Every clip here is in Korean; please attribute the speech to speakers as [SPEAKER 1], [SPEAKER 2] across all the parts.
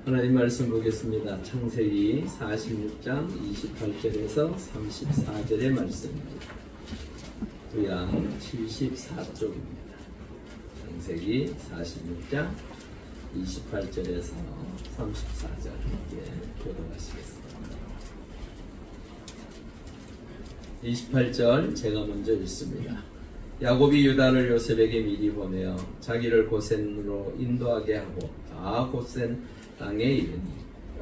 [SPEAKER 1] 하나님 말씀 보겠습니다. 창세기 46장 28절에서 34절의 말씀입니다. 구약 74쪽입니다. 창세기 46장 28절에서 34절 함께 교독하시겠습니다. 28절 제가 먼저 읽습니다. 야곱이 유다를 요셉에게 미리 보내어 자기를 고센으로 인도하게 하고 다 고센 땅에 이르니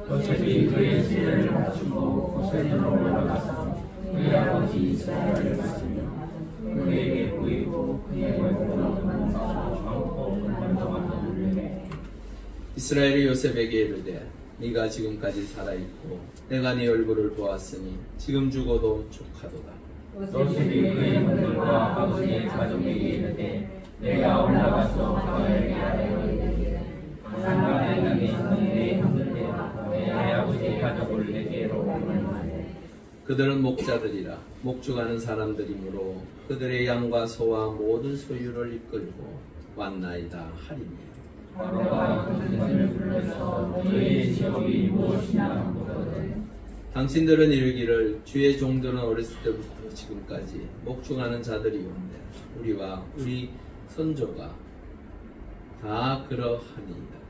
[SPEAKER 2] 요셉이 그의 세를 갖추고 고센으로 올라가서 그의 아버지 이스라엘을 맞으며 그에게 보이고 그의 얼굴을 보면서 많고 분명한 눈을
[SPEAKER 1] 이스라엘이 요셉에게 이르되 네가 지금까지 살아있고 내가 네 얼굴을 보았으니 지금 죽어도 족하도다.
[SPEAKER 2] 요셉이 그의 형들과 아버지의 가족에게 이르되 내가 올라가서 그에게 아뢰오니 상관에 있는 내 형들과 내 아버지의 가족을 내게로 보내라.
[SPEAKER 1] 그들은 목자들이라 목축하는 사람들이므로 그들의 양과 소와 모든 소유를 이끌고 왔나이다 하리니
[SPEAKER 2] 바로가 그들을 불러서 너희의 직업이 무엇이냐 묻거든
[SPEAKER 1] 당신들은 이르기를 주의 종들은 어렸을 때부터 지금까지 목축하는 자들이온데 우리와 우리 선조가 다 그러하니이다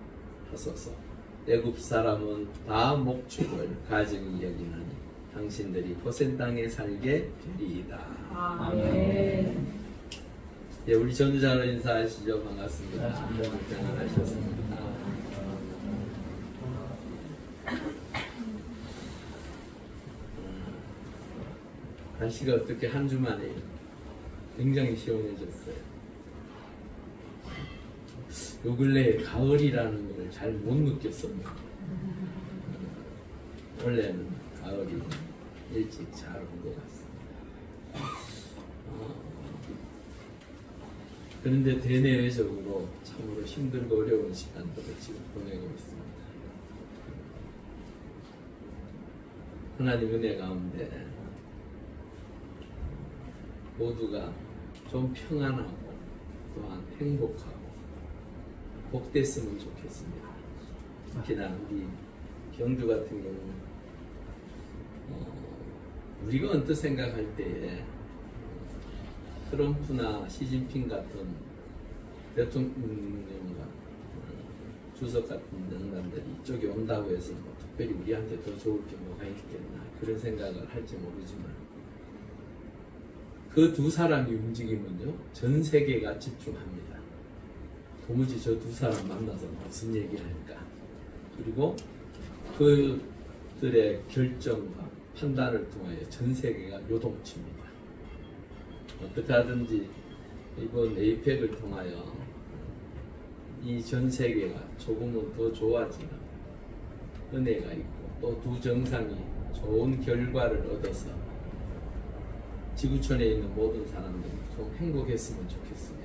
[SPEAKER 1] 하소서. 애굽 사람은 다 목축을 가증히 여기나니 당신들이 고센 땅에 살게 되리이다.
[SPEAKER 2] 아멘.
[SPEAKER 1] 예, 우리 전도자로 인사하시죠. 반갑습니다. 평안하셨습니다. 날씨가 어떻게 한 주 만에 굉장히 시원해졌어요. 요 근래에 가을이라는 걸 잘 못 느꼈었는데 원래는 가을이 일찍 잘 온 것 같습니다. 그런데 대내외적으로 참으로 힘들고 어려운 시간들을 지금 보내고 있습니다. 하나님 은혜 가운데 모두가 좀 평안하고 또한 행복하고 복됐으면 좋겠습니다. 특히나 우리 경주 같은 경우는 우리가 언뜻 생각할 때에 트럼프나 시진핑 같은 대통령과 주석 같은 영감들이 이쪽에 온다고 해서 뭐 특별히 우리한테 더 좋을 게 뭐가 있겠나 그런 생각을 할지 모르지만 그 두 사람이 움직이면요 전 세계가 집중합니다. 도무지 저 두 사람 만나서 무슨 얘기할까. 그리고 그들의 결정과 판단을 통하여 전 세계가 요동칩니다. 어떻게 하든지 이번 에이펙을 통하여 이 전 세계가 조금은 더 좋아지는 은혜가 있고 또 두 정상이 좋은 결과를 얻어서 지구촌에 있는 모든 사람들이 좀 행복했으면 좋겠습니다.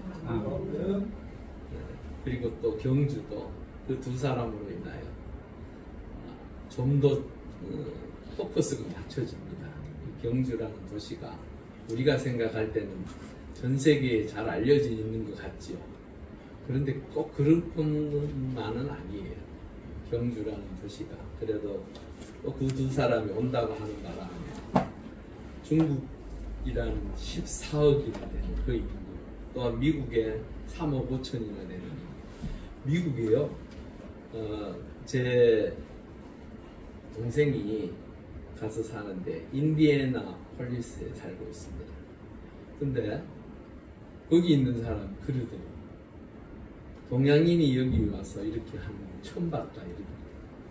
[SPEAKER 1] 그리고 또 경주도 그 두 사람으로 인하여 좀 더 포커스가 맞춰집니다. 경주라는 도시가 우리가 생각할 때는 전 세계에 잘 알려져 있는 것 같지요. 그런데 꼭 그런 뿐만은 아니에요. 경주라는 도시가. 그래도 또 그 두 사람이 온다고 하는 바람에 중국이라는 14억이나 되는 그 인구, 또한 미국의 3억 5천이나 되는 미국이요. 제 동생이 가서 사는데 인디애나 폴리스에 살고 있습니다. 근데 거기 있는 사람 그러더라고요. 동양인이 여기 와서 이렇게 하는 거 처음 봤다 이러더라고요.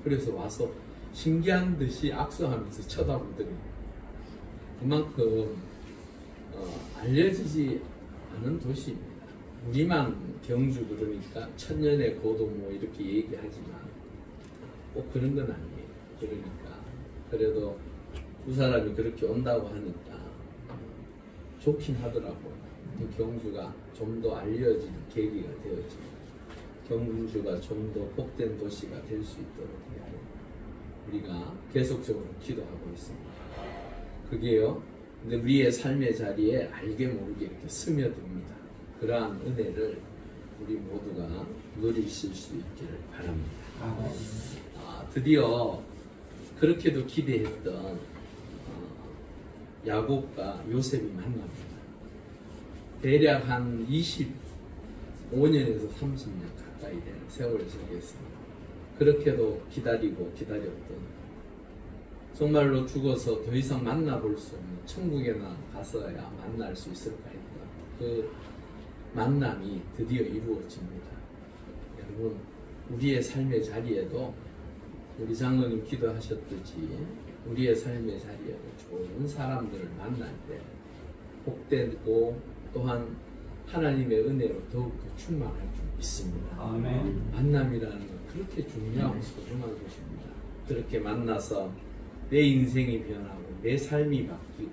[SPEAKER 1] 그래서 와서 신기한 듯이 악수하면서 쳐다보더라고요. 그만큼 알려지지 않은 도시입니다. 우리만 경주 그러니까 천년의 고도 뭐 이렇게 얘기하지만 꼭 그런 건 아니에요. 그러니까 그래도 두 사람이 그렇게 온다고 하니까 좋긴 하더라고요. 경주가 좀 더 알려진 계기가 되었지. 경주가 좀 더 복된 도시가 될 수 있도록 우리가 계속적으로 기도하고 있습니다. 그게요. 근데 우리의 삶의 자리에 알게 모르게 이렇게 스며듭니다. 그러한 은혜를 우리 모두가 누리실 수 있기를 바랍니다. 드디어 그렇게도 기대했던 야곱과 요셉이 만납니다. 대략 한 25년에서 30년 가까이 되는 세월 속에서 그렇게도 기다리고 기다렸던, 정말로 죽어서 더 이상 만나볼 수 없는, 천국에나 가서야 만날 수 있을까 했던 그 만남이 드디어 이루어집니다. 여러분, 우리의 삶의 자리에도 우리 장로님 기도하셨듯이 우리의 삶의 자리에도 좋은 사람들을 만날 때 복되고 또한 하나님의 은혜로 더욱더 충만할 줄 믿습니다.
[SPEAKER 2] 아멘.
[SPEAKER 1] 만남이라는 건 그렇게 중요하고 소중한 것입니다. 그렇게 만나서 내 인생이 변하고 내 삶이 바뀌고,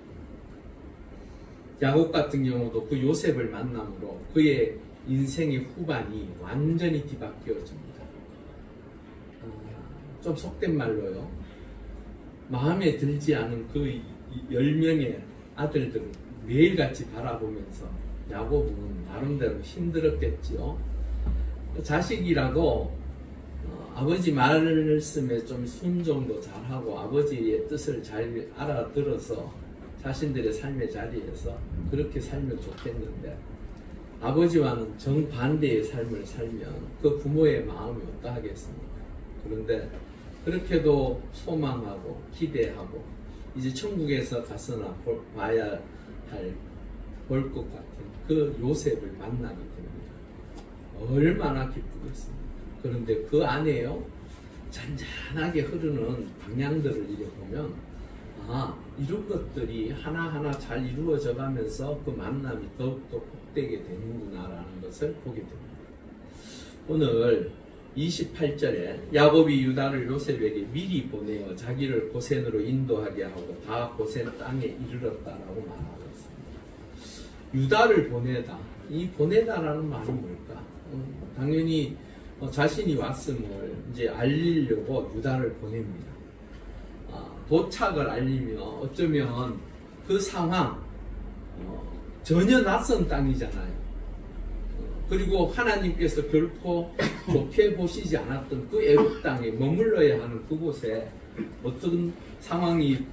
[SPEAKER 1] 야곱 같은 경우도 그 요셉을 만남으로 그의 인생의 후반이 완전히 뒤바뀌어집니다. 좀 속된 말로요, 마음에 들지 않은 그 10명의 아들들을 매일같이 바라보면서 야곱은 나름대로 힘들었겠지요. 자식이라도 아버지 말씀에 좀 순종도 잘하고 아버지의 뜻을 잘 알아들어서 자신들의 삶의 자리에서 그렇게 살면 좋겠는데, 아버지와는 정반대의 삶을 살면 그 부모의 마음이 어떠하겠습니까? 그런데 그렇게도 소망하고 기대하고 이제 천국에서 가서나 봐야 볼 것 같은 그 요셉을 만나게 됩니다. 얼마나 기쁘겠습니까? 그런데 그 안에요, 잔잔하게 흐르는 방향들을 이렇게 보면, 이런 것들이 하나하나 잘 이루어져 가면서 그 만남이 더욱더 복되게 되는구나라는 것을 보게 됩니다. 오늘 28절에 야곱이 유다를 요셉에게 미리 보내어 자기를 고센으로 인도하게 하고 다 고센 땅에 이르렀다라고 말하고 있습니다. 유다를 보내다, 이 보내다라는 말이 뭘까? 당연히 자신이 왔음을 이제 알리려고 유다를 보냅니다. 도착을 알리며 어쩌면 그 상황, 전혀 낯선 땅이잖아요. 그리고 하나님께서 결코 좋게 보시지 않았던 그 애굽 땅에 머물러야 하는 그곳에 어떤 상황이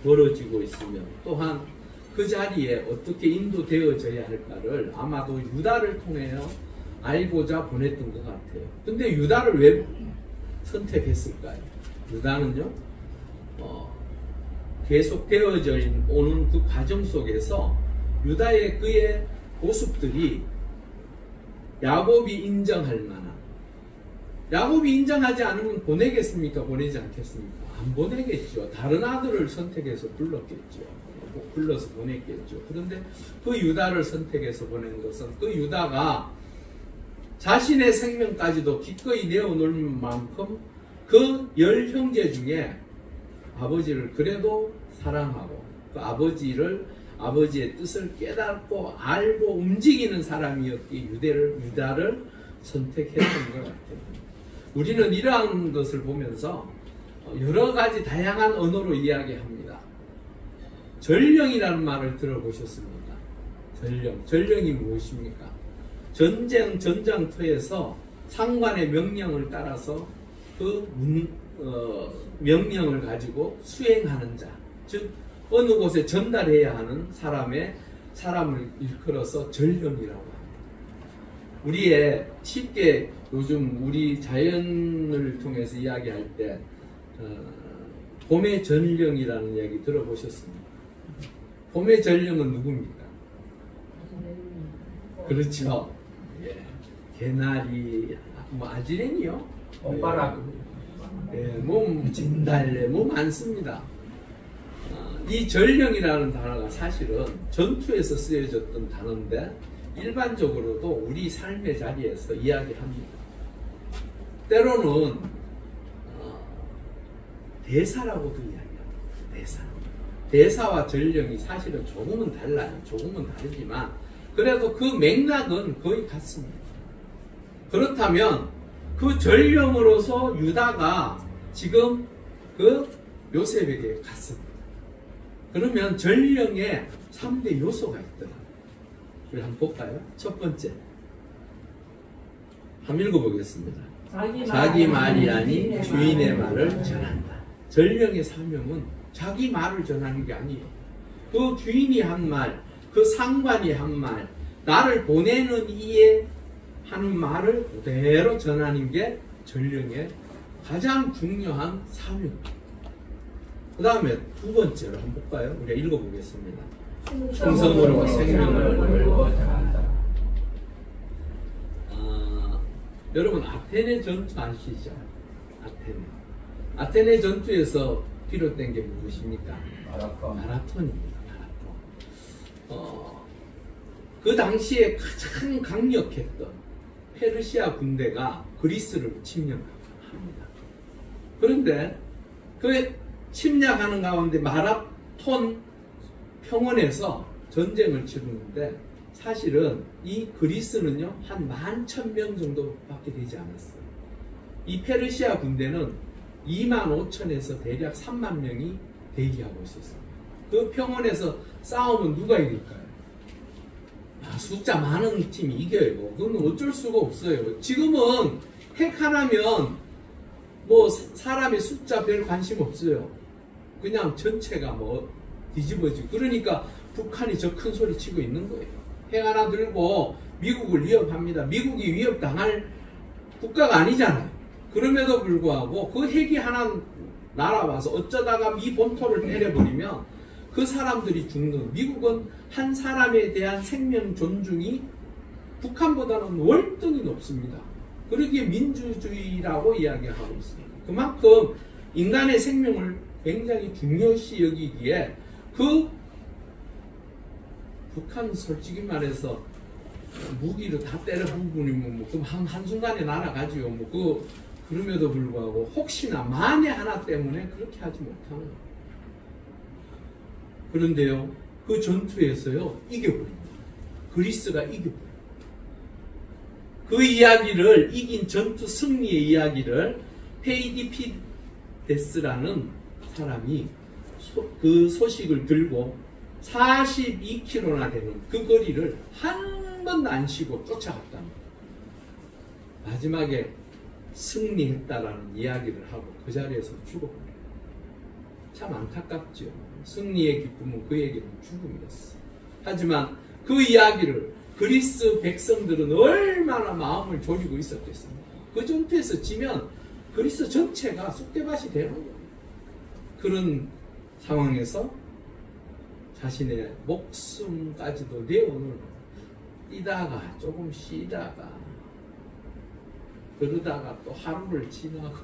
[SPEAKER 1] 벌어지고 있으며, 또한 그 자리에 어떻게 인도되어져야 할까를 아마도 유다를 통해 알고자 보냈던 것 같아요. 근데 유다를 왜 선택했을까요? 유다는요, 계속 되어져 오는 그 과정 속에서 유다의 그의 모습들이 야곱이 인정할 만한, 야곱이 인정하지 않으면 보내겠습니까? 보내지 않겠습니까? 안 보내겠죠. 다른 아들을 선택해서 불렀겠죠. 불러서 보냈겠죠. 그런데 그 유다를 선택해서 보낸 것은 그 유다가 자신의 생명까지도 기꺼이 내어놓을 만큼 그 10형제 중에 아버지를 그래도 사랑하고 그 아버지의 뜻을 깨닫고 알고 움직이는 사람이었기에 유다를 선택했던 것 같아요. 우리는 이러한 것을 보면서 여러 가지 다양한 언어로 이야기합니다. 전령이라는 말을 들어보셨습니까? 전령이 무엇입니까? 전장터에서 상관의 명령을 따라서 그 명령을 가지고 수행하는 자, 즉 어느 곳에 전달해야 하는 사람을 일컬어서 전령이라고 합니다. 우리의 쉽게 요즘 우리 자연을 통해서 이야기할 때 봄의 전령이라는 이야기 들어보셨습니까? 봄의 전령은 누굽니까? 그렇죠. 예. 개나리, 아지랭이요?
[SPEAKER 2] 오빠라.
[SPEAKER 1] 예, 진달래, 많습니다. 이 전령이라는 단어가 사실은 전투에서 쓰여졌던 단어인데 일반적으로도 우리 삶의 자리에서 이야기합니다. 때로는 대사라고도 이야기합니다. 대사와 전령이 사실은 조금은 달라요. 조금은 다르지만 그래도 그 맥락은 거의 같습니다. 그렇다면 그 전령으로서 유다가 지금 그 요셉에게 갔습니다. 그러면 전령에 3대 요소가 있더라고요. 우리 한번 볼까요? 첫 번째, 한번 읽어보겠습니다. 자기 말이 아닌 주인의 말을 전한다. 전령의 사명은 자기 말을 전하는 게 아니에요. 그 주인이 한 말, 그 상관이 한 말, 나를 보내는 이에 하는 말을 그대로 전하는 게 전령의 가장 중요한 사명입니다. 그 다음에 두 번째로 한번 볼까요? 우리가 읽어보겠습니다. 충성으로 생명을 걸고 전한다. 여러분 아테네 전투 아시죠? 아테네 전투에서 비롯된 게 무엇입니까? 마라톤입니다. 그 당시에 가장 강력했던 페르시아 군대가 그리스를 침략합니다. 그런데 그 침략하는 가운데 마라톤 평원에서 전쟁을 치르는데 사실은 이 그리스는요 한 11,000명 정도밖에 되지 않았어요. 이 페르시아 군대는 25,000에서 대략 3만 명이 대기하고 있었어요. 그 평원에서 싸우면 누가 이길까요? 숫자 많은 팀이 이겨요. 그건 어쩔 수가 없어요. 지금은 핵 하나면 뭐 사람의 숫자 별 관심 없어요. 그냥 전체가 뭐 뒤집어지고. 그러니까 북한이 저 큰 소리 치고 있는 거예요. 핵 하나 들고 미국을 위협합니다. 미국이 위협당할 국가가 아니잖아요. 그럼에도 불구하고 그 핵이 하나 날아와서 어쩌다가 미 본토를 때려버리면 그 사람들이 죽는, 미국은 한 사람에 대한 생명 존중이 북한보다는 월등히 높습니다. 그러기에 민주주의라고 이야기하고 있습니다. 그만큼 인간의 생명을 굉장히 중요시 여기기에 그 북한 솔직히 말해서 무기로 다 때려 부으면 뭐 그럼 한순간에 날아가지요. 그럼에도 불구하고 혹시나 만에 하나 때문에 그렇게 하지 못하는 거예요. 그런데요, 그 전투에서요, 이겨버립니다. 그리스가 이겨버려요. 그 이야기를, 이긴 전투 승리의 이야기를 페이디피데스라는 사람이 그 소식을 들고 42km나 되는 그 거리를 한 번도 안 쉬고 쫓아갔답니다. 마지막에 승리했다라는 이야기를 하고 그 자리에서 죽어버려요. 참 안타깝죠. 승리의 기쁨은 그에게는 죽음이었어. 하지만 그 이야기를 그리스 백성들은 얼마나 마음을 졸이고 있었겠습니까? 그 전투에서 지면 그리스 전체가 쑥대밭이 되는 거예요. 그런 상황에서 자신의 목숨까지도 내어놓고 뛰다가 조금 쉬다가 그러다가 또 하루를 지나고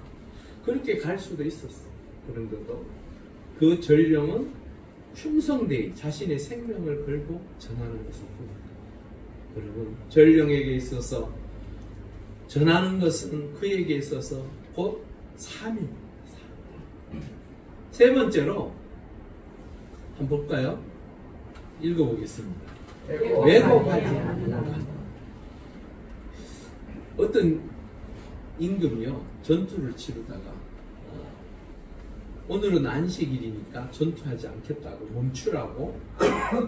[SPEAKER 1] 그렇게 갈 수도 있었어요. 그런데도 그 전령은 충성되이 자신의 생명을 걸고 전하는 것을 봅니다. 여러분, 전령에게 있어서 전하는 것은 그에게 있어서 곧 사명입니다. 세 번째로 한번 볼까요? 읽어보겠습니다. 왜곡하지 않는다. 어떤 임금이요, 전투를 치르다가 오늘은 안식일이니까 전투하지 않겠다고 멈추라고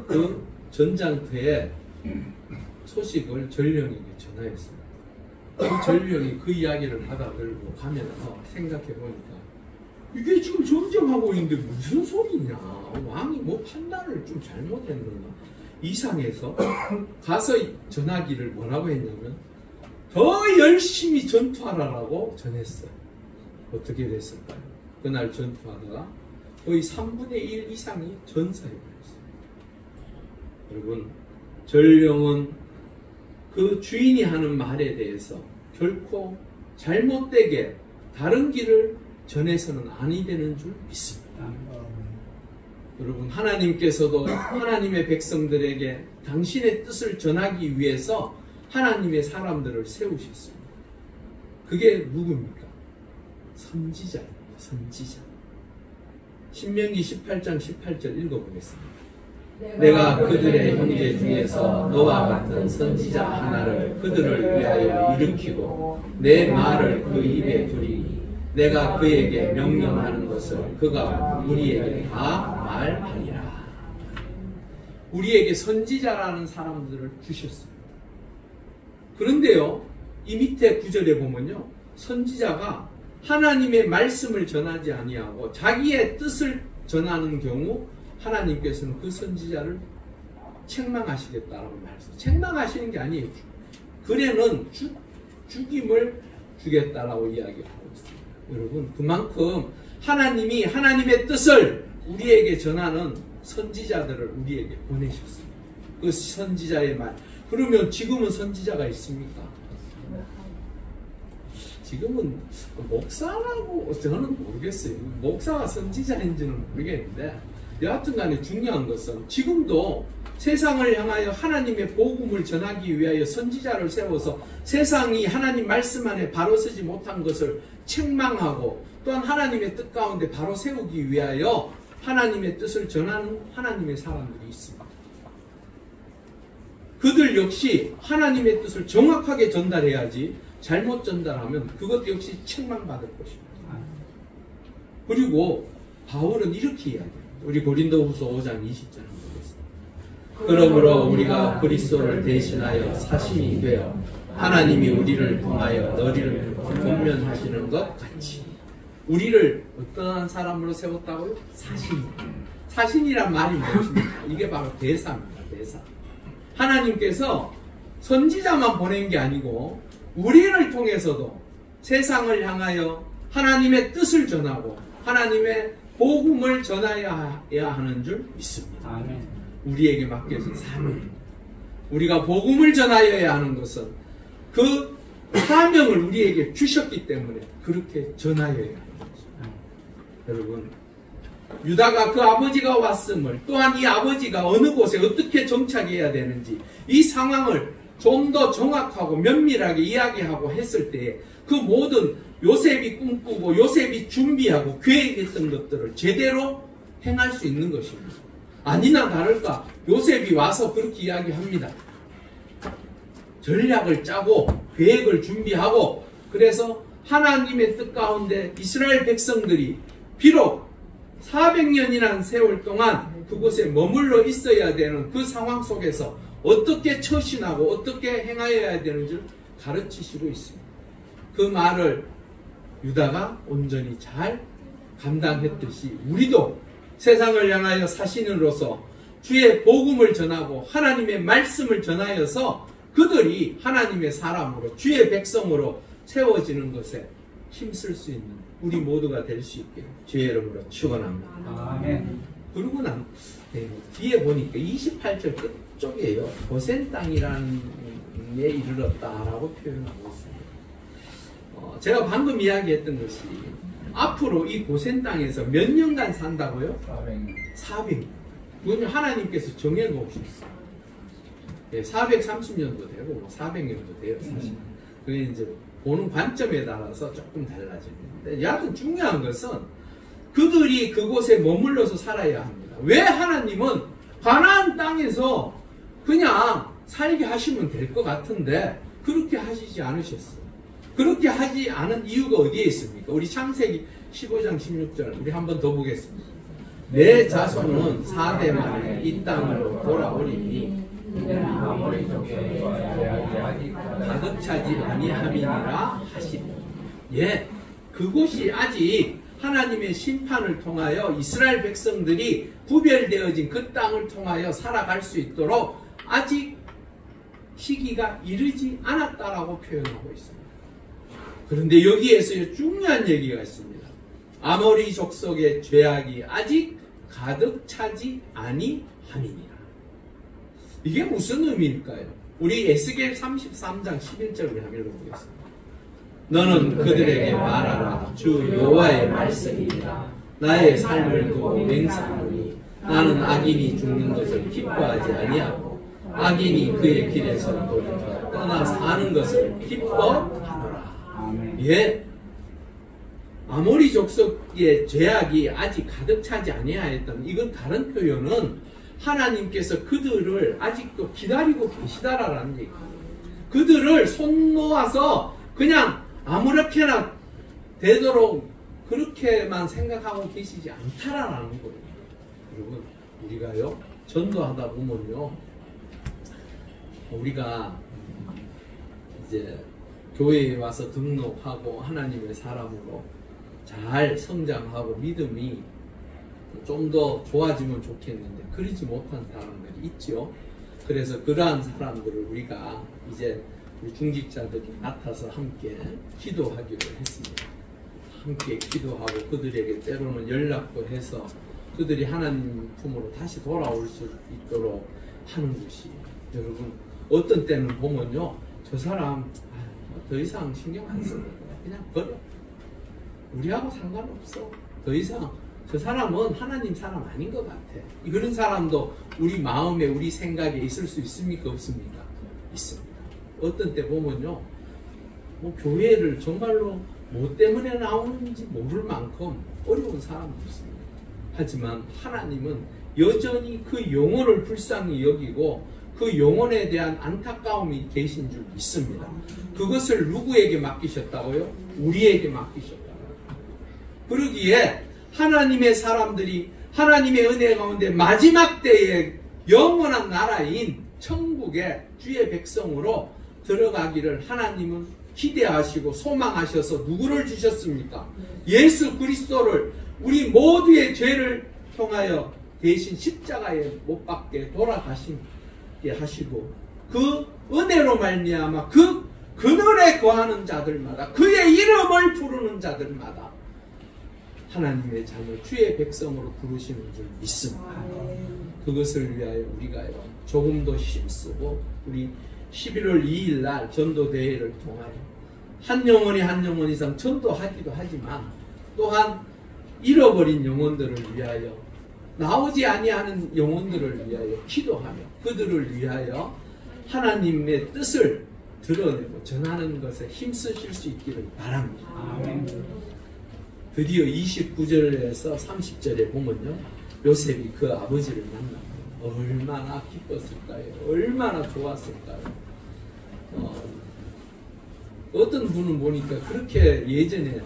[SPEAKER 1] 그 전장터에 소식을 전령에게 전하였습니다. 그 전령이 그 이야기를 받아들고 가면서 생각해보니까 이게 지금 전쟁하고 있는데 무슨 소리냐, 왕이 뭐 판단을 좀 잘못했는가 이상해서 가서 전하기를 뭐라고 했냐면 더 열심히 전투하라고 전했어요. 어떻게 됐을까요? 그날 전투하다가 거의 3분의 1 이상이 전사해버렸어요. 여러분, 전령은 그 주인이 하는 말에 대해서 결코 잘못되게 다른 길을 전해서는 아니 되는 줄 믿습니다. 여러분, 하나님께서도 하나님의 백성들에게 당신의 뜻을 전하기 위해서 하나님의 사람들을 세우셨습니다. 그게 누굽니까? 선지자입니다. 선지자. 신명기 18장 18절 읽어보겠습니다. 내가 그들의 형제 중에서 너와 같은 선지자 하나를 그들을 위하여 일으키고 내 말을 그 입에 두리니 내가 그에게 명령하는 것을 그가 우리에게 다 말하리라. 우리에게 선지자라는 사람들을 주셨습니다. 그런데요, 이 밑에 구절에 보면요, 선지자가 하나님의 말씀을 전하지 아니하고 자기의 뜻을 전하는 경우 하나님께서는 그 선지자를 책망하시겠다라고 말했어요. 책망하시는 게 아니에요. 그래는 죽임을 주겠다라고 이야기하고 있습니다. 여러분, 그만큼 하나님이 하나님의 뜻을 우리에게 전하는 선지자들을 우리에게 보내셨습니다. 그 선지자의 말. 그러면 지금은 선지자가 있습니까? 지금은 목사라고 저는 모르겠어요. 목사가 선지자인지는 모르겠는데 여하튼 간에 중요한 것은 지금도 세상을 향하여 하나님의 복음을 전하기 위하여 선지자를 세워서 세상이 하나님 말씀 안에 바로 서지 못한 것을 책망하고 또한 하나님의 뜻 가운데 바로 세우기 위하여 하나님의 뜻을 전하는 하나님의 사람들이 있습니다. 그들 역시 하나님의 뜻을 정확하게 전달해야지 잘못 전달하면 그것 역시 책망받을 것입니다. 그리고 바울은 이렇게 이야기해요. 우리 고린도후서 5장 20절 한번 보겠습니다. 그러므로 우리가 그리스도를 대신하여 사심이 되어 하나님이 우리를 통하여 너희를 권면하시는 것 같이 우리를 어떠한 사람으로 세웠다고요? 사신. 사신이란 말이 무엇입니까? 이게 바로 대사입니다. 대사. 하나님께서 선지자만 보낸 게 아니고 우리를 통해서도 세상을 향하여 하나님의 뜻을 전하고 하나님의 복음을 전하여야 하는 줄 믿습니다. 아멘. 우리에게 맡겨진 사명입니다. 우리가 복음을 전하여야 하는 것은 그 사명을 우리에게 주셨기 때문에 그렇게 전하여야 하는 것입니다. 여러분, 유다가 그 아버지가 왔음을 또한 이 아버지가 어느 곳에 어떻게 정착해야 되는지 이 상황을 좀 더 정확하고 면밀하게 이야기하고 했을 때에 그 모든 요셉이 꿈꾸고 요셉이 준비하고 계획했던 것들을 제대로 행할 수 있는 것입니다. 아니나 다를까 요셉이 와서 그렇게 이야기합니다. 전략을 짜고 계획을 준비하고 그래서 하나님의 뜻 가운데 이스라엘 백성들이 비록 400년이라는 세월 동안 그곳에 머물러 있어야 되는 그 상황 속에서 어떻게 처신하고 어떻게 행하여야 되는지 가르치시고 있습니다. 그 말을 유다가 온전히 잘 감당했듯이 우리도 세상을 향하여 사신으로서 주의 복음을 전하고 하나님의 말씀을 전하여서 그들이 하나님의 사람으로 주의 백성으로 세워지는 것에 힘쓸 수 있는 우리 모두가 될 수 있게 주의 이름으로 축원합니다. 아멘. 그러고 난 뒤에 보니까 28절 끝쪽이에요. 고센 땅이라는 에 이르렀다라고 표현하고 있습니다. 제가 방금 이야기했던 것이 앞으로 이 고센 땅에서 몇 년간 산다고요? 400년. 그건 하나님께서 정해놓으셨어요. 430년도 되고 400년도 돼요. 사실. 그게 이제 보는 관점에 따라서 조금 달라집니다. 여하튼 중요한 것은 그들이 그곳에 머물러서 살아야 합니다. 왜 하나님은 가나안 땅에서 그냥 살게 하시면 될 것 같은데 그렇게 하시지 않으셨어요. 그렇게 하지 않은 이유가 어디에 있습니까? 우리 창세기 15장 16절 우리 한번 더 보겠습니다. 내 자손은 4대 만에 이 땅으로 돌아오리니 가득 차지 아니함이니라 하시니. 예, 그곳이 아직 하나님의 심판을 통하여 이스라엘 백성들이 구별되어진 그 땅을 통하여 살아갈 수 있도록 아직 시기가 이르지 않았다라고 표현하고 있습니다. 그런데 여기에서 중요한 얘기가 있습니다. 아모리 족속의 죄악이 아직 가득 차지 아니함이니라. 이게 무슨 의미일까요? 우리 에스겔 33장 11절 우리 한번 읽어보겠습니다. 너는 그들에게 말하라. 주 여호와의 말씀이니라. 나의 삶을 두고 맹세하노니 나는 악인이 죽는 것을 기뻐하지 아니하고 악인이 그의 길에서 돌이켜 떠나 사는 것을 기뻐하노라. 예, 아모리 족속의 죄악이 아직 가득 차지 아니하였던 이건 다른 표현은 하나님께서 그들을 아직도 기다리고 계시다라는 얘기예요. 그들을 손 놓아서 그냥 아무렇게나 되도록 그렇게만 생각하고 계시지 않다라는 거예요. 여러분, 우리가요 전도하다 보면요 우리가 이제 교회에 와서 등록하고 하나님의 사람으로 잘 성장하고 믿음이 좀 더 좋아지면 좋겠는데 그러지 못한 사람들이 있죠. 그래서 그러한 사람들을 우리가 이제 우리 중직자들이 맡아서 함께 기도하기로 했습니다. 함께 기도하고 그들에게 때로는 연락도 해서 그들이 하나님 품으로 다시 돌아올 수 있도록 하는 것이, 여러분 어떤 때는 보면요, 저 사람 더 이상 신경 안 쓰는 거야. 그냥 버려. 우리하고 상관없어. 더 이상 저 사람은 하나님 사람 아닌 것 같아. 그런 사람도 우리 마음에 우리 생각에 있을 수 있습니까? 없습니까? 있습니다. 어떤 때 보면요, 뭐 교회를 정말로 뭐 때문에 나오는지 모를 만큼 어려운 사람도 있습니다. 하지만 하나님은 여전히 그 영혼을 불쌍히 여기고 그 영혼에 대한 안타까움이 계신 줄 믿습니다. 그것을 누구에게 맡기셨다고요? 우리에게 맡기셨다고요. 그러기에 하나님의 사람들이 하나님의 은혜 가운데 마지막 때에 영원한 나라인 천국의 주의 백성으로 들어가기를 하나님은 기대하시고 소망하셔서 누구를 주셨습니까? 예수 그리스도를 우리 모두의 죄를 통하여 대신 십자가에 못 박게 돌아가시게 하시고 그 은혜로 말미암아 그 그늘에 거하는 자들마다 그의 이름을 부르는 자들마다 하나님의 자녀 주의 백성으로 부르시는 줄 믿습니다. 그것을 위하여 우리가요 조금 더 힘쓰고 우리 11월 2일 날 전도대회를 통하여 한 영혼 이상 전도하기도 하지만 또한 잃어버린 영혼들을 위하여 나오지 아니하는 영혼들을 위하여 기도하며 그들을 위하여 하나님의 뜻을 드러내고 전하는 것에 힘쓰실 수 있기를 바랍니다. 아멘. 드디어 29절에서 30절에 보면요, 요셉이 그 아버지를 만나고 얼마나 기뻤을까요? 얼마나 좋았을까요? 어떤 분은 보니까 그렇게 예전에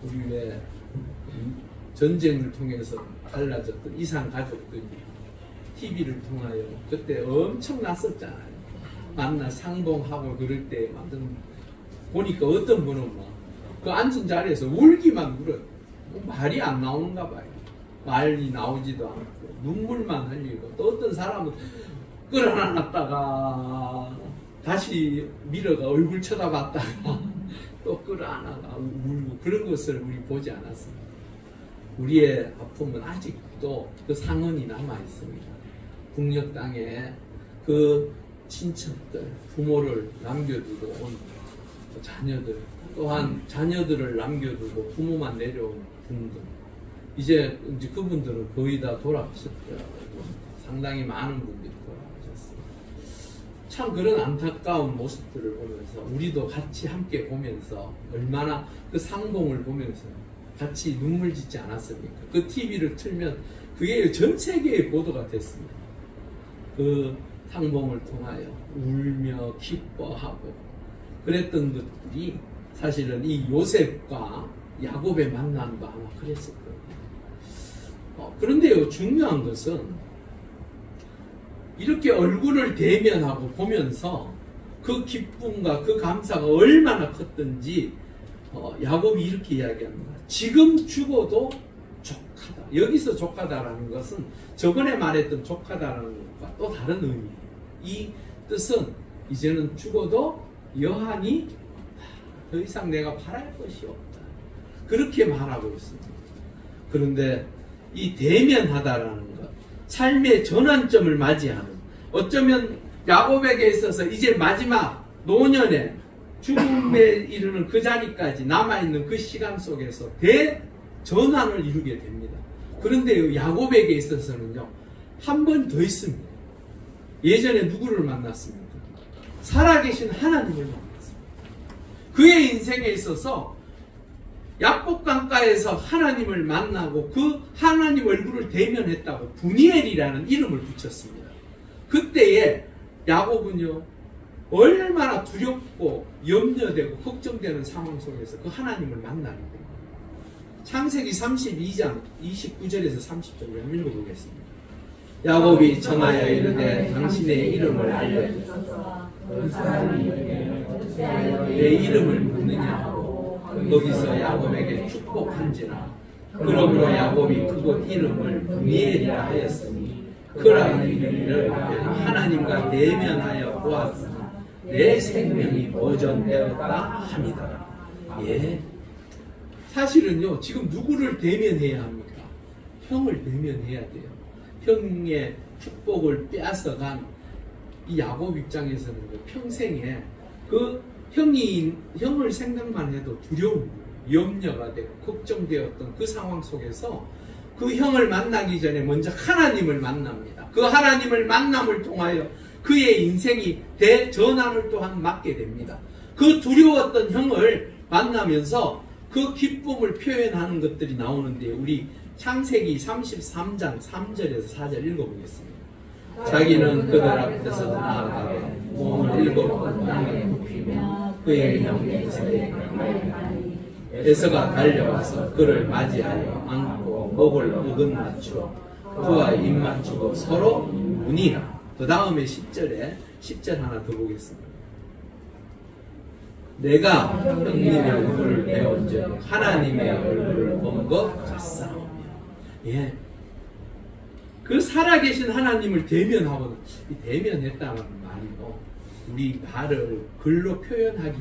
[SPEAKER 1] 우리 왜 전쟁을 통해서 갈라졌던 이산 가족들이 TV를 통하여 그때 엄청 났었잖아요. 만나 상봉하고 그럴 때 완전 보니까 어떤 분은 막 그 앉은 자리에서 울기만 울어요. 말이 안 나오는가 봐요. 말이 나오지도 않고 눈물만 흘리고, 또 어떤 사람은 끌어안았다가 다시 밀어가 얼굴 쳐다봤다가 또 끌어안아가 울고, 그런 것을 우리 보지 않았습니다. 우리의 아픔은 아직도 그 상흔이 남아 있습니다. 북녘 땅에 그 친척들, 부모를 남겨두고 온 자녀들, 또한 자녀들을 남겨두고 부모만 내려온 분들, 이제 그분들은 거의 다 돌아가셨더라고요. 상당히 많은 분들이 돌아가셨어요. 참 그런 안타까운 모습들을 보면서 우리도 같이 함께 보면서 얼마나 그 상봉을 보면서 같이 눈물 짓지 않았습니까? 그 TV를 틀면 그게 전 세계에 보도가 됐습니다. 그 상봉을 통하여 울며 기뻐하고 그랬던 것들이 사실은 이 요셉과 야곱의 만남도 아마 그랬을 거예요. 그런데요, 중요한 것은 이렇게 얼굴을 대면하고 보면서 그 기쁨과 그 감사가 얼마나 컸던지 야곱이 이렇게 이야기합니다. 지금 죽어도 족하다. 여기서 족하다라는 것은 저번에 말했던 족하다라는 것과 또 다른 의미예요. 이 뜻은 이제는 죽어도 여한이 더 이상 내가 바랄 것이 없다. 그렇게 말하고 있습니다. 그런데 이 대면하다라는 것, 삶의 전환점을 맞이하는, 어쩌면 야곱에게 있어서 이제 마지막 노년에 죽음에 이르는 그 자리까지 남아있는 그 시간 속에서 대전환을 이루게 됩니다. 그런데 야곱에게 있어서는요, 한 번 더 있습니다. 예전에 누구를 만났습니까? 살아계신 하나님을 만났습니다. 그의 인생에 있어서 야복강가에서 하나님을 만나고 그 하나님 얼굴을 대면했다고 브니엘이라는 이름을 붙였습니다. 그때에 야곱은요, 얼마나 두렵고 염려되고 걱정되는 상황 속에서 그 하나님을 만나는 거예요. 창세기 32장 29절에서 30절을 읽어보겠습니다. 야곱이 전하여 이르되 당신의 이름을 알려주소서.
[SPEAKER 2] 그 사람이 이르되
[SPEAKER 1] 내 이름을 묻느냐 하고 거기서 야곱에게 축복한지라. 그러므로 야곱이 그곳 이름을 브니엘이라 하였으니 그라 이르기를 하나님과 대면하여 보았으니 내 생명이 보존되었다 함이더라. 예. 사실은요, 지금 누구를 대면해야 합니까? 형을 대면해야 돼요. 형의 축복을 빼앗아간 이 야곱 입장에서는 평생에 그 형을 생각만 해도 두려움, 염려가 되고 걱정되었던 그 상황 속에서 그 형을 만나기 전에 먼저 하나님을 만납니다. 그 하나님을 만남을 통하여 그의 인생이 대전환을 또한 맞게 됩니다. 그 두려웠던 형을 만나면서 그 기쁨을 표현하는 것들이 나오는데, 우리 창세기 33장 3절에서 4절 읽어보겠습니다. 자기는 그들 앞에서 나아가고 몸을 7번 땅에 굽히며 그의 형 에서가 달려와서 그를 맞이하여 안고 목을 어긋 맞추어 그와 입 맞추고 서로 우니라. 그 다음에 10절 하나 더 보겠습니다. 내가 형님의 얼굴을 배운 즉 하나님의 얼굴을 본 것 같사오며. 예. 그 살아계신 하나님을 대면하고, 이 대면했다는 말이고, 우리 말을 글로 표현하기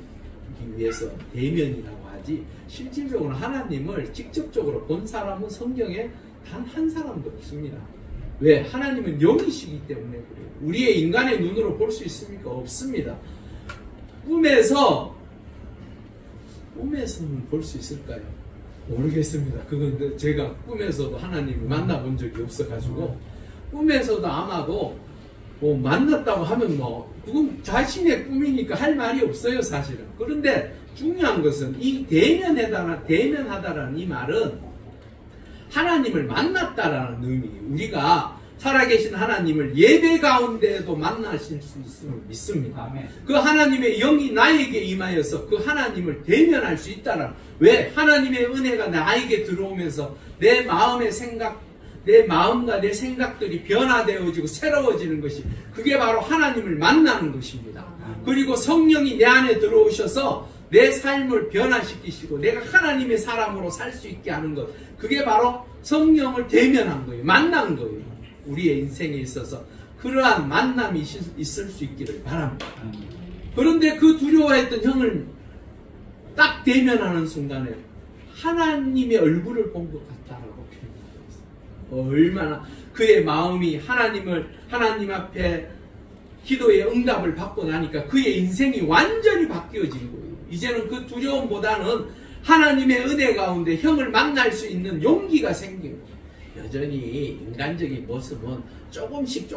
[SPEAKER 1] 위해서 대면이라고 하지, 실질적으로 하나님을 직접적으로 본 사람은 성경에 단 한 사람도 없습니다. 왜? 하나님은 영이시기 때문에 그래요. 우리의 인간의 눈으로 볼 수 있습니까? 없습니다. 꿈에서는 볼 수 있을까요? 모르겠습니다. 그건 제가 꿈에서도 하나님을 만나본 적이 없어가지고, 꿈에서도 아마도 뭐 만났다고 하면 그건 자신의 꿈이니까 할 말이 없어요, 사실은. 그런데 중요한 것은 이 대면하다라는 이 말은 하나님을 만났다라는 의미예요. 우리가 살아계신 하나님을 예배 가운데에도 만나실 수 있음을 믿습니다. 아멘. 그 하나님의 영이 나에게 임하여서 그 하나님을 대면할 수 있다라. 왜? 하나님의 은혜가 나에게 들어오면서 내 마음의 생각, 내 마음과 내 생각들이 변화되어지고 새로워지는 것이, 그게 바로 하나님을 만나는 것입니다. 그리고 성령이 내 안에 들어오셔서 내 삶을 변화시키시고 내가 하나님의 사람으로 살 수 있게 하는 것, 그게 바로 성령을 대면한 거예요. 만난 거예요. 우리의 인생에 있어서 그러한 만남이 있을 수 있기를 바랍니다. 그런데 그 두려워했던 형을 딱 대면하는 순간에 하나님의 얼굴을 본 것 같다라고 표현하고 있어요. 얼마나 그의 마음이 하나님 앞에 기도의 응답을 받고 나니까 그의 인생이 완전히 바뀌어진 거예요. 이제는 그 두려움보다는 하나님의 은혜 가운데 형을 만날 수 있는 용기가 생긴 거예요. 여전히 인간적인 모습은 조금씩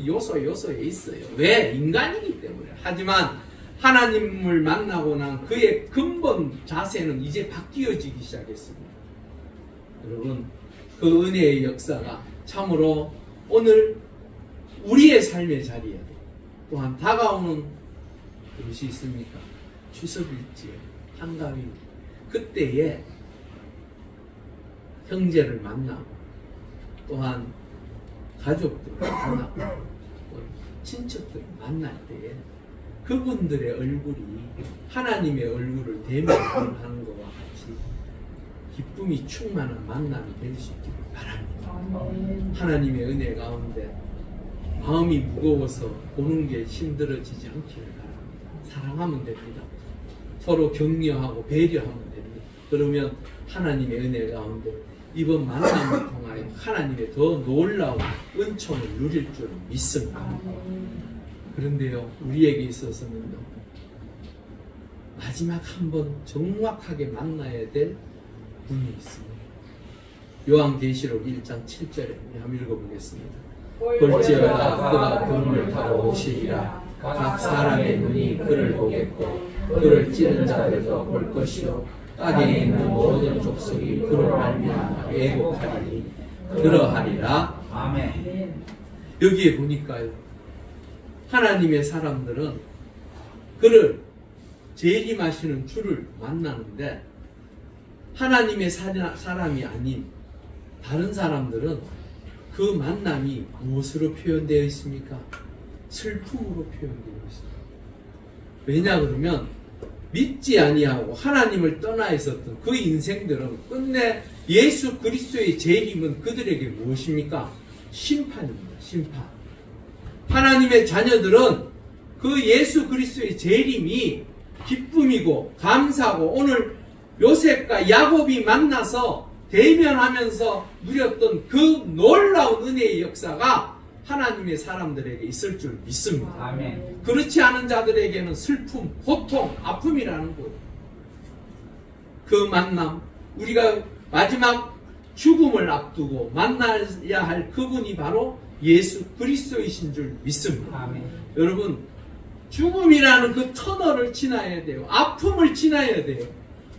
[SPEAKER 1] 요소에 있어요. 왜? 인간이기 때문에. 하지만 하나님을 만나고 난 그의 근본 자세는 이제 바뀌어지기 시작했습니다. 여러분, 그 은혜의 역사가 참으로 오늘 우리의 삶의 자리에 또한 다가오는 것이 있습니까? 추석일지에 한가위, 그때에 형제를 만나고 또한 가족들을 만나고 친척들을 만날 때에 그분들의 얼굴이 하나님의 얼굴을 대면하는 것과 같이 기쁨이 충만한 만남이 될 수 있기를 바랍니다. 하나님의 은혜 가운데 마음이 무거워서 보는 게 힘들어지지 않기를 바랍니다. 사랑하면 됩니다. 서로 격려하고 배려하면 됩니다. 그러면 하나님의 은혜 가운데 이번 만남을 통하여 하나님의 더 놀라운 은총을 누릴 줄 믿습니다. 그런데요, 우리에게 있어서는요, 마지막 한번 정확하게 만나야 될 분이 있습니다. 요한계시록 1장 7절에 한번 읽어보겠습니다. 볼지어다 그가 구름을 타고 오시리라. 각 사람의 눈이 그를 보겠고 그를 찌른 자들도 볼 것이요 땅에 있는 모든 족속이 그를 말미암아 애곡하리니 그러하리라. 아멘. 여기에 보니까요, 하나님의 사람들은 그를 재림하시는 주를 만나는데, 하나님의 사람이 아닌 다른 사람들은 그 만남이 무엇으로 표현되어 있습니까? 슬픔으로 표현되어 있습니다. 왜냐 그러면 믿지 아니하고 하나님을 떠나 있었던 그 인생들은 끝내 예수 그리스도의 재림은 그들에게 무엇입니까? 심판입니다. 심판. 하나님의 자녀들은 그 예수 그리스도의 재림이 기쁨이고 감사하고, 오늘 요셉과 야곱이 만나서 대면하면서 누렸던 그 놀라운 은혜의 역사가 하나님의 사람들에게 있을 줄 믿습니다.
[SPEAKER 2] 아멘.
[SPEAKER 1] 그렇지 않은 자들에게는 슬픔, 고통, 아픔이라는 것. 그 만남, 우리가 마지막 죽음을 앞두고 만나야 할 그분이 바로 예수 그리스도이신 줄 믿습니다.
[SPEAKER 2] 아멘.
[SPEAKER 1] 여러분, 죽음이라는 그 터널을 지나야 돼요. 아픔을 지나야 돼요.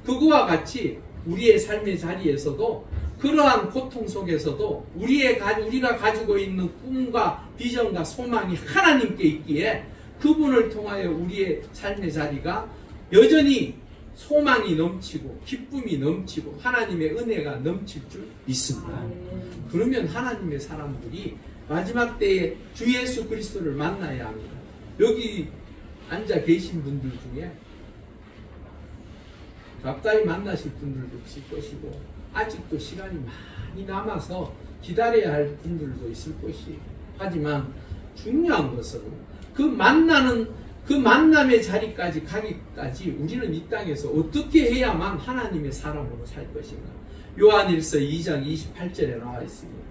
[SPEAKER 1] 그거와 같이 우리의 삶의 자리에서도 그러한 고통 속에서도 우리가 가지고 있는 꿈과 비전과 소망이 하나님께 있기에 그분을 통하여 우리의 삶의 자리가 여전히 소망이 넘치고 기쁨이 넘치고 하나님의 은혜가 넘칠 줄 믿습니다. 그러면 하나님의 사람들이 마지막 때에 주 예수 그리스도를 만나야 합니다. 여기 앉아 계신 분들 중에 가까이 만나실 분들도 있을 것이고, 아직도 시간이 많이 남아서 기다려야 할 분들도 있을 것이. 하지만 중요한 것은 그 만남의 자리까지 가기까지 우리는 이 땅에서 어떻게 해야만 하나님의 사람으로 살 것인가. 요한일서 2장 28절에 나와 있습니다.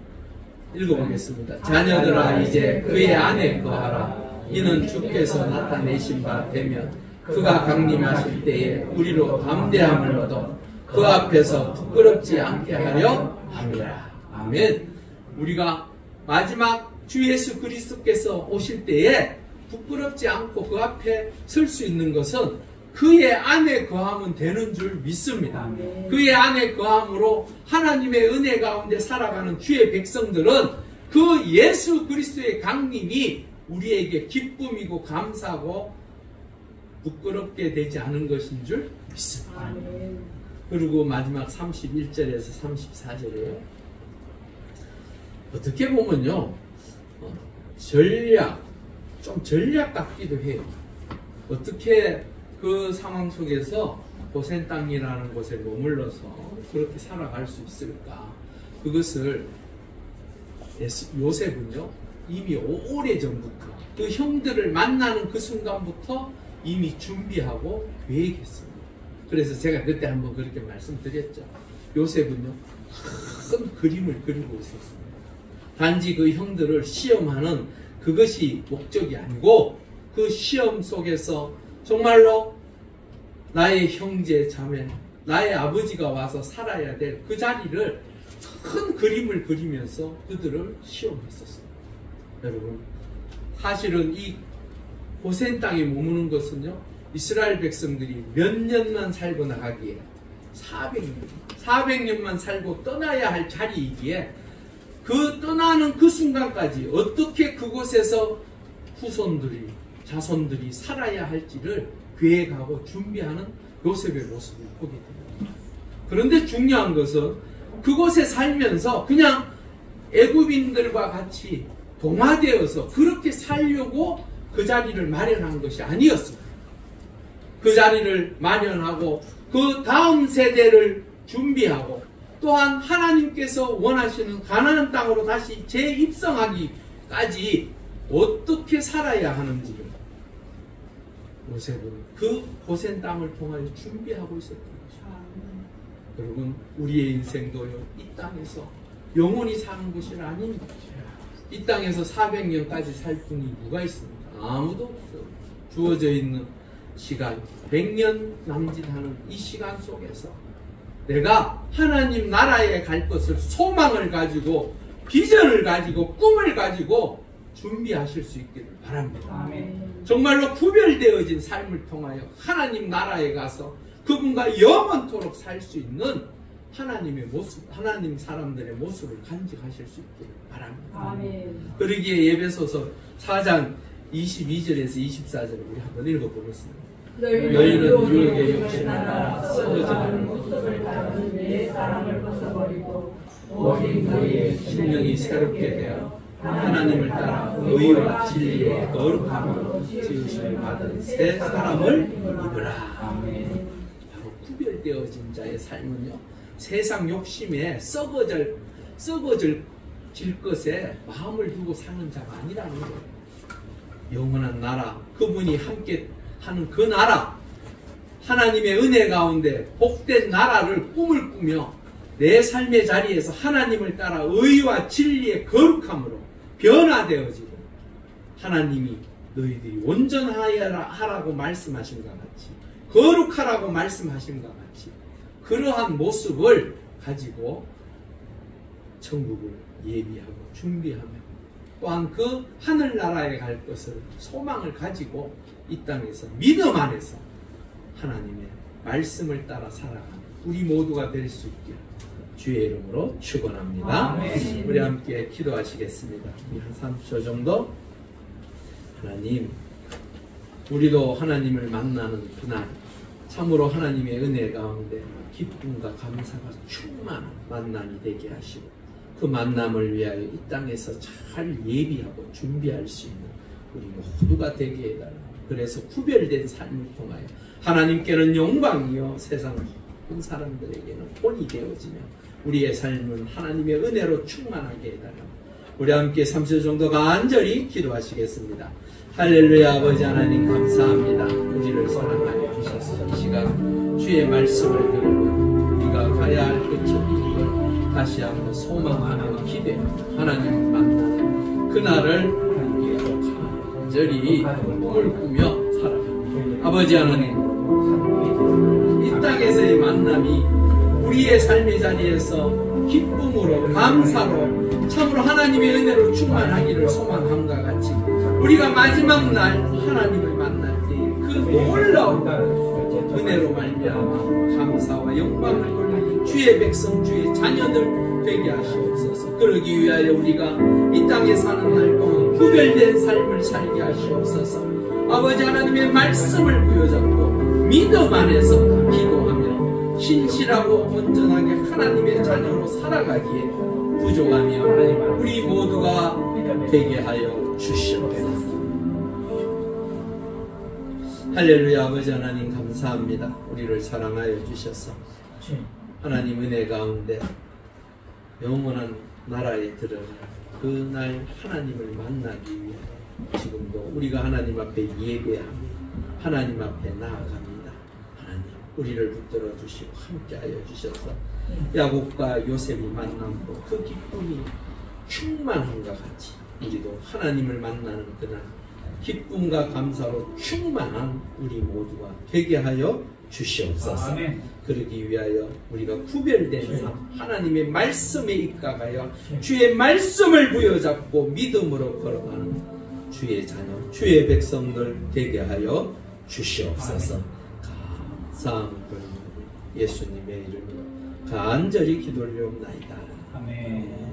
[SPEAKER 1] 읽어보겠습니다. 자녀들아, 이제 그의 안에 거하라. 이는 주께서 나타내신 바 되면 그가 강림하실 때에 우리로 담대함을 얻어 그 앞에서 부끄럽지 않게 하려 함이라. 아멘. 우리가 마지막 주 예수 그리스도께서 오실 때에 부끄럽지 않고 그 앞에 설 수 있는 것은 그의 안에 거하면 되는 줄 믿습니다. 아멘. 그의 안에 거함으로 하나님의 은혜 가운데 살아가는 주의 백성들은 그 예수 그리스도의 강림이 우리에게 기쁨이고 감사하고 부끄럽게 되지 않은 것인 줄 믿습니다. 아멘. 그리고 마지막 31절에서 34절에 어떻게 보면요, 전략 같기도 해요. 어떻게 그 상황 속에서 고센 땅이라는 곳에 머물러서 그렇게 살아갈 수 있을까? 그것을 요셉은요, 이미 오래전부터 그 형들을 만나는 그 순간부터 이미 준비하고 계획했습니다. 그래서 제가 그때 한번 그렇게 말씀드렸죠. 요셉은요, 큰 그림을 그리고 있었습니다. 단지 그 형들을 시험하는 그것이 목적이 아니고, 그 시험 속에서 정말로 나의 형제 자매, 나의 아버지가 와서 살아야 될 그 자리를 큰 그림을 그리면서 그들을 시험했었습니다. 여러분, 사실은 이 고센 땅에 머무는 것은요, 이스라엘 백성들이 몇 년만 살고 나가기에 400년만 살고 떠나야 할 자리이기에, 그 떠나는 그 순간까지 어떻게 그곳에서 후손들이, 자손들이 살아야 할지를 계획하고 준비하는 요셉의 모습을 보게 됩니다. 그런데 중요한 것은 그곳에 살면서 그냥 애굽인들과 같이 동화되어서 그렇게 살려고 그 자리를 마련한 것이 아니었습니다. 그 자리를 마련하고 그 다음 세대를 준비하고, 또한 하나님께서 원하시는 가나안 땅으로 다시 재입성하기까지 어떻게 살아야 하는지를 요셉은 그 고센 땅을 통하여 준비하고 있었던 것입니다. 여러분, 우리의 인생도요, 이 땅에서 영원히 사는 것이 아닙니다. 이 땅에서 400년까지 살 분이 누가 있습니까? 아무도 없어요. 주어져 있는 시간, 100년 남짓하는 이 시간 속에서 내가 하나님 나라에 갈 것을 소망을 가지고, 비전을 가지고, 꿈을 가지고 준비하실 수 있기를 바랍니다. 아멘. 정말로 구별되어진 삶을 통하여 하나님 나라에 가서 그분과 영원토록 살 수 있는 하나님의 모습, 하나님 사람들의 모습을 간직하실 수 있기를 바랍니다. 아멘. 그러기에 예배소서 4장 22절에서 24절을 우리 한번 읽어보겠습니다. 너희는 유혹의 욕심하나 썩어지는 모습을 닮은 내 사랑을 벗어버리고 오직 너희의 심령이 새롭게 되어 하나님을 따라 의와 진리의 거룩함으로 지으심을 받은 새 사람을 입으라. 바로 구별되어진 자의 삶은요, 세상 욕심에 썩어질 것에 마음을 두고 사는 자가 아니라는 거예요. 영원한 나라, 그분이 함께 하는 그 나라, 하나님의 은혜 가운데 복된 나라를 꿈을 꾸며 내 삶의 자리에서 하나님을 따라 의와 진리의 거룩함으로 변화되어지고, 하나님이 너희들이 온전하라고 말씀하신 것 같이, 거룩하라고 말씀하신 것 같이, 그러한 모습을 가지고 천국을 예비하고 준비하며, 또한 그 하늘나라에 갈 것을 소망을 가지고 이 땅에서 믿음 안에서 하나님의 말씀을 따라 살아가는 우리 모두가 될 수 있기를 주의 이름으로 축원합니다. 우리 함께 기도하시겠습니다. 한 3초 정도. 하나님, 우리도 하나님을 만나는 그날 참으로 하나님의 은혜 가운데 기쁨과 감사가 충만한 만남이 되게 하시고, 그 만남을 위하여 이 땅에서 잘 예비하고 준비할 수 있는 우리 모두가 되게 해달라. 그래서 구별된 삶을 통하여 하나님께는 영광이요 세상 모든 사람들에게는 본이 되어지며 우리의 삶은 하나님의 은혜로 충만하게 해달라. 우리 함께 3초 정도 간절히 기도하시겠습니다. 할렐루야. 아버지 하나님 감사합니다. 우리를 사랑하여 주셔서 이 시간 주의 말씀을 들고 우리가 가야 할 끝을 다시 한번 소망하며 기대하며 하나님을 만나는 그날을 간절히 꿈을 꾸며 살아갑니다. 아버지 하나님, 이 땅에서의 만남이 우리의 삶의 자리에서 기쁨으로 감사로 참으로 하나님의 은혜로 충만하기를 소망함과 같이, 우리가 마지막 날 하나님을 만날 때 그 놀라운 은혜로 말미암아 감사와 영광을 돌리는 주의 백성, 주의 자녀들 되게 하시옵소서. 그러기 위하여 우리가 이 땅에 사는 날 동안 구별된 삶을 살게 하시옵소서. 아버지 하나님의 말씀을 부여잡고 믿음 안에서 기도하며 신실하고 온전하게 하나님의 자녀로 살아가기에 부족하며 우리 모두가 되게 하여 주시옵소서. 할렐루야. 아버지 하나님 감사합니다. 우리를 사랑하여 주셔서 하나님 은혜 가운데 영원한 나라에 들어갈 그날 하나님을 만나기 위해 지금도 우리가 하나님 앞에 예배하며 하나님 앞에 나아갑니다. 하나님, 우리를 붙들어 주시고 함께하여 주셔서 야곱과 요셉이 만남으로 그 기쁨이 충만함과 같이 우리도 하나님을 만나는 그날 기쁨과 감사로 충만한 우리 모두가 되게 하여 주시옵소서. 그러기 위하여 우리가 구별된 삶, 하나님의 말씀에 입각하여 주의 말씀을 부여잡고 믿음으로 걸어가는 주의 자녀, 주의 백성들 되게 하여 주시옵소서. 감사함을 예수님의 이름으로 간절히 기도를 올려옵나이다. 아멘.